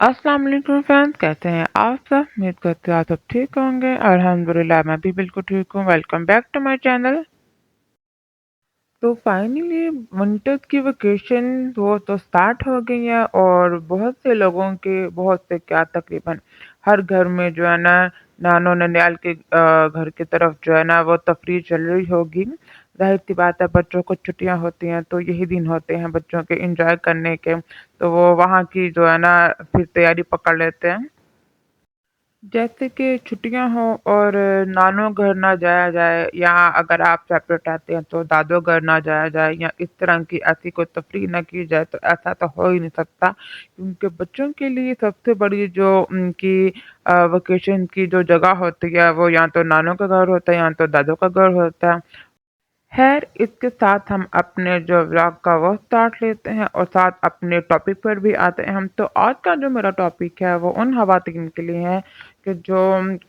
अस्सलाम वालेकुम फ्रेंड्स, कैसे हैं आप सब? उम्मीद करते हैं आप सब ठीक होंगे। अल्हम्दुलिल्लाह मैं भी बिल्कुल ठीक हूँ। Welcome back to my channel. तो फाइनली विंटर्स की वेकेशन वो तो स्टार्ट हो गई है और बहुत से लोगों के बहुत से क्या तकरीबन हर घर में जो है ना नानो ननियाल के घर की तरफ जो है ना वो तफरीह चल रही होगी। जाहिर सी बात है, बच्चों को छुट्टियां होती हैं तो यही दिन होते हैं बच्चों के एंजॉय करने के। तो वो वहाँ की जो है ना फिर तैयारी पकड़ लेते हैं। जैसे कि छुट्टियां हो और नानो घर ना जाया जाए, या अगर आप सेपरेट रहते हैं तो दादो घर ना जाया जाए, या इस तरह की ऐसी कोई तफरीह ना की जाए, तो ऐसा तो हो ही नहीं सकता, क्योंकि बच्चों के लिए सबसे बड़ी जो उनकी वेकेशन की जो जगह होती है वो या तो नानो का घर होता है या तो दादो का घर होता है। खैर, इसके साथ हम अपने जो व्लॉग का वो स्टार्ट लेते हैं और साथ अपने टॉपिक पर भी आते हैं हम। तो आज का जो मेरा टॉपिक है वो उन ख़वातीन के लिए है कि जो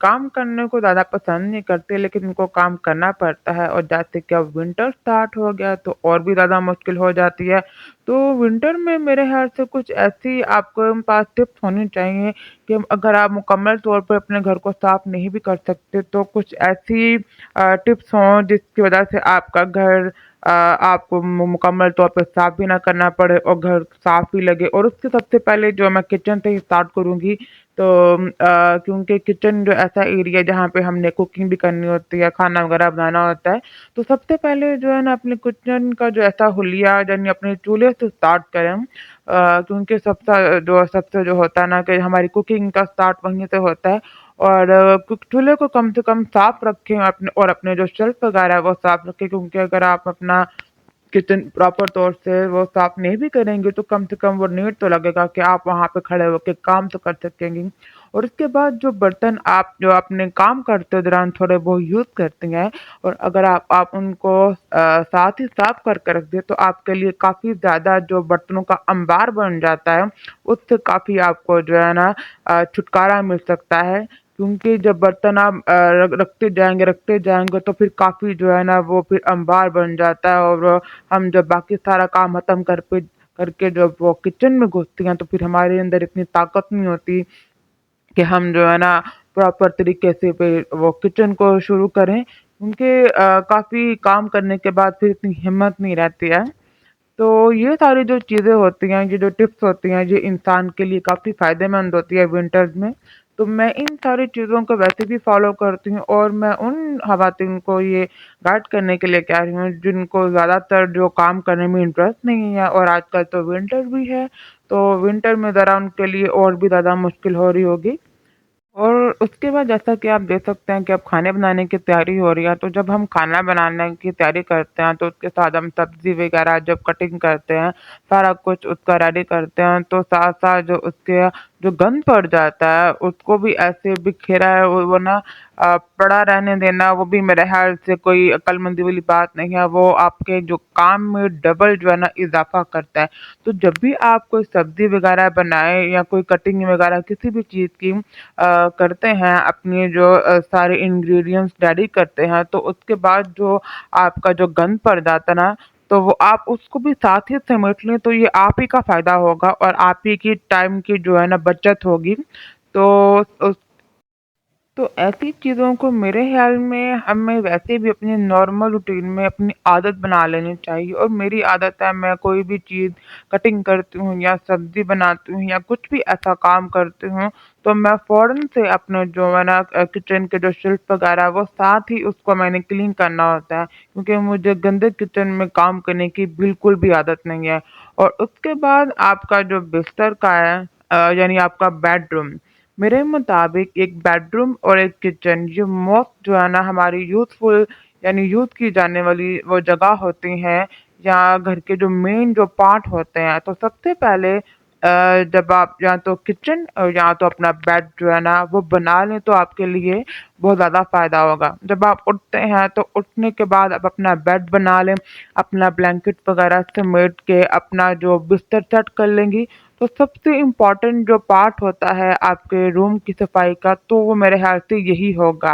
काम करने को ज़्यादा पसंद नहीं करते लेकिन उनको काम करना पड़ता है, और जैसे कि अब विंटर स्टार्ट हो गया तो और भी ज़्यादा मुश्किल हो जाती है। तो विंटर में मेरे ख्याल से कुछ ऐसी आपके पास टिप्स होनी चाहिए कि अगर आप मुकम्मल तौर पर अपने घर को साफ़ नहीं भी कर सकते तो कुछ ऐसी टिप्स हों जिसकी वजह से आपका घर आपको मुकम्मल तौर पे साफ भी ना करना पड़े और घर साफ भी लगे। और उसके सबसे पहले जो मैं किचन से ही स्टार्ट करूँगी। तो क्योंकि किचन जो ऐसा एरिया है जहाँ पे हमने कुकिंग भी करनी होती है, खाना वगैरह बनाना होता है, तो सबसे पहले जो है ना अपने किचन का जो ऐसा हुलिया यानी अपने चूल्हे से स्टार्ट करें हम। क्योंकि सबसे जो होता है ना कि हमारी कुकिंग का स्टार्ट वहीं से होता है। और चूल्हे को कम से कम साफ रखें अपने, और अपने जो शेल्फ वगैरह है वो साफ रखें, क्योंकि अगर आप अपना किचन प्रॉपर तौर से वो साफ नहीं भी करेंगे तो कम से कम वो नीट तो लगेगा कि आप वहाँ पे खड़े होके काम तो कर सकेंगे। और उसके बाद जो बर्तन आप जो अपने काम करते दौरान थोड़े बहुत यूज़ करते हैं, और अगर आप उनको साथ ही साफ करके रख दें तो आपके लिए काफ़ी ज़्यादा जो बर्तनों का अंबार बन जाता है, उससे काफ़ी आपको जो है ना छुटकारा मिल सकता है। क्योंकि जब बर्तन आप रखते जाएँगे तो फिर काफ़ी जो है ना वो फिर अंबार बन जाता है, और हम जब बाकी सारा काम खत्म करके जब वो किचन में घुसते हैं तो फिर हमारे अंदर इतनी ताकत नहीं होती कि हम जो है ना प्रॉपर तरीके से वो किचन को शुरू करें, क्योंकि काफ़ी काम करने के बाद फिर इतनी हिम्मत नहीं रहती है। तो ये सारी जो चीज़ें होती हैं, ये जो टिप्स होती हैं, ये इंसान के लिए काफ़ी फ़ायदेमंद होती है विंटर्स में। तो मैं इन सारी चीज़ों को वैसे भी फ़ॉलो करती हूँ, और मैं उन ख़वातीन को ये गाइड करने के लिए कह रही हूँ जिनको ज़्यादातर जो काम करने में इंटरेस्ट नहीं है, और आजकल तो विंटर भी है, तो विंटर में ज़रा उनके लिए और भी ज़्यादा मुश्किल हो रही होगी। और उसके बाद जैसा कि आप देख सकते हैं कि अब खाने बनाने की तैयारी हो रही है, तो जब हम खाना बनाने की तैयारी करते हैं तो उसके साथ हम सब्ज़ी वगैरह जब कटिंग करते हैं, सारा कुछ उसका रेडी करते हैं, तो साथ-साथ जो उसके जो गंद पड़ जाता है उसको भी ऐसे बिखेरा है वो ना पड़ा रहने देना, वो भी मेरे ख़्याल से कोई अक्लमंदी वाली बात नहीं है। वो आपके जो काम में डबल जो है ना इज़ाफ़ा करता है। तो जब भी आप कोई सब्ज़ी वगैरह बनाएँ या कोई कटिंग वगैरह किसी भी चीज़ की करते हैं, अपनी जो सारे इंग्रेडिएंट्स रेडी करते हैं, तो उसके बाद जो आपका जो गंद पड़ जाता है ना, तो वो आप उसको भी साथ ही समेट लें तो ये आप ही का फ़ायदा होगा और आप ही की टाइम की जो है ना बचत होगी। तो उस तो ऐसी चीज़ों को मेरे ख़्याल में हमें वैसे भी अपने नॉर्मल रूटीन में अपनी आदत बना लेनी चाहिए। और मेरी आदत है, मैं कोई भी चीज़ कटिंग करती हूँ या सब्ज़ी बनाती हूँ या कुछ भी ऐसा काम करती हूँ, तो मैं फ़ौरन से अपने जो है ना किचन के जो शेल्फ वगैरह वो साथ ही उसको मैंने क्लीन करना होता है, क्योंकि मुझे गंदे किचन में काम करने की बिल्कुल भी आदत नहीं है। और उसके बाद आपका जो बिस्तर का है यानी आपका बेडरूम, मेरे मुताबिक एक बेडरूम और एक किचन ये मोस्ट जो है ना हमारी यूज़फुल यानी यूज़ की जाने वाली वो जगह होती हैं, या घर के जो मेन जो पार्ट होते हैं। तो सबसे पहले जब आप या तो किचन और या तो अपना बेड जो है ना वो बना लें तो आपके लिए बहुत ज़्यादा फ़ायदा होगा। जब आप उठते हैं तो उठने के बाद आप अपना बेड बना लें, अपना ब्लैंकेट वगैरह समेट के अपना जो बिस्तर सेट कर लेंगी। तो सबसे इम्पोर्टेंट जो पार्ट होता है आपके रूम की सफाई का, तो वो मेरे ख्याल से यही होगा।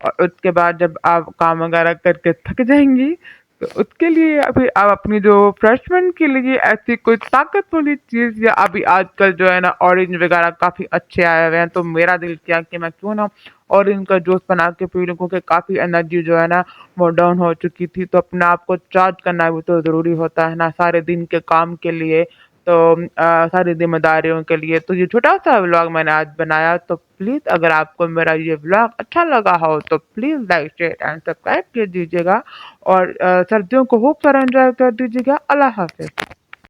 और उसके बाद जब आप काम वगैरह करके थक जाएँगी, تو اس کے لیے ابھی آپ اپنی جو فریشمنٹ کے لیے ایسی کوئی طاقت والی چیز، یا ابھی آج کل جو ہے نا اورنج وغیرہ کافی اچھے آئے ہوئے ہیں، تو میرا دل کیا کہ میں کیوں نہ اورنج کا جوس بنا کے پی لوں، کیونکہ کافی انرجی جو ہے نا وہ ڈاؤن ہو چکی تھی، تو اپنے آپ کو چارج کرنا بھی تو ضروری ہوتا ہے نا سارے دن کے کام کے لیے، تو ساری ذمہ داریوں کے لیے۔ تو یہ چھوٹا سا ولاگ میں نے آج بنایا، تو پلیز اگر آپ کو میرا یہ ولاگ اچھا لگا ہو تو please like share and subscribe کر دیجیے گا، اور سردیوں کو خوب سارا انجوائے کر دیجیے گا۔ اللہ حافظ۔